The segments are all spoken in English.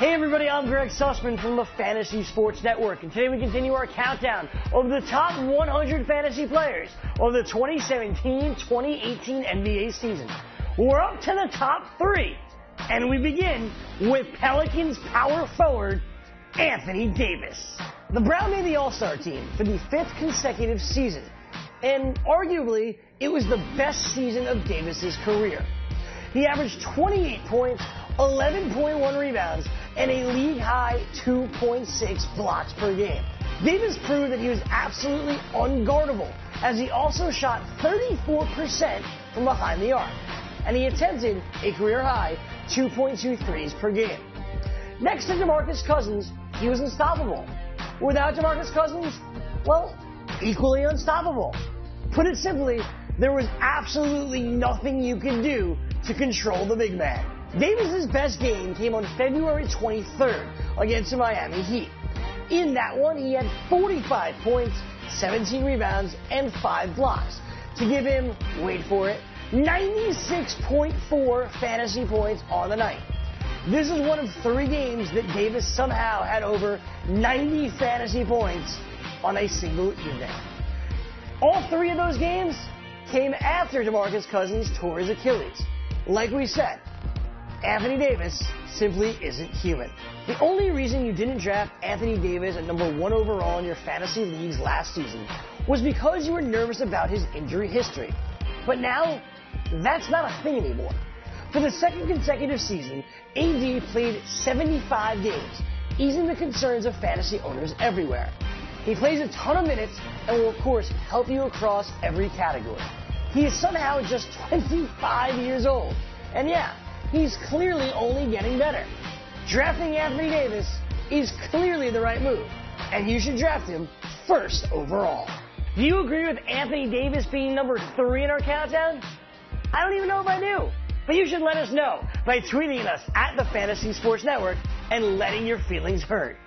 Hey everybody, I'm Gregg Sussman from the FNTSY Sports Network, and today we continue our countdown of the top 100 fantasy players of the 2017-2018 NBA season. We're up to the top 3, and we begin with Pelicans power forward Anthony Davis. The Brown made the All-Star team for the 5th consecutive season, and arguably it was the best season of Davis's career. He averaged 28 points, 11.1 rebounds, and a league-high 2.6 blocks per game. Davis proved that he was absolutely unguardable, as he also shot 34% from behind the arc, and he attempted a career-high 2.2 threes per game. Next to DeMarcus Cousins, he was unstoppable. Without DeMarcus Cousins, well, equally unstoppable. Put it simply, there was absolutely nothing you could do to control the big man. Davis's best game came on February 23rd against the Miami Heat. In that one, he had 45 points, 17 rebounds, and 5 blocks to give him, wait for it, 96.4 fantasy points on the night. This is one of 3 games that Davis somehow had over 90 fantasy points on a single evening. All 3 of those games came after DeMarcus Cousins tore his Achilles. Like we said, Anthony Davis simply isn't human. The only reason you didn't draft Anthony Davis at number 1 overall in your fantasy leagues last season was because you were nervous about his injury history. But now, that's not a thing anymore. For the 2nd consecutive season, AD played 75 games, easing the concerns of fantasy owners everywhere. He plays a ton of minutes and will, of course, help you across every category. He is somehow just 25 years old. And yeah, he's clearly only getting better. Drafting Anthony Davis is clearly the right move, and you should draft him 1st overall. Do you agree with Anthony Davis being number 3 in our countdown? I don't even know if I do, but you should let us know by tweeting us at the FNTSY Sports Network and letting your feelings heard.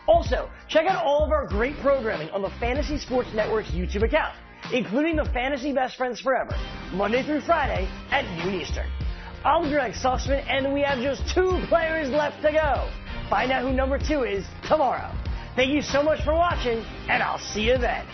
Also, check out all of our great programming on the FNTSY Sports Network's YouTube account, including the Fantasy Best Friends Forever, Monday through Friday at noon Eastern. I'm Gregg Sussman, and we have just 2 players left to go. Find out who number 2 is tomorrow. Thank you so much for watching, and I'll see you then.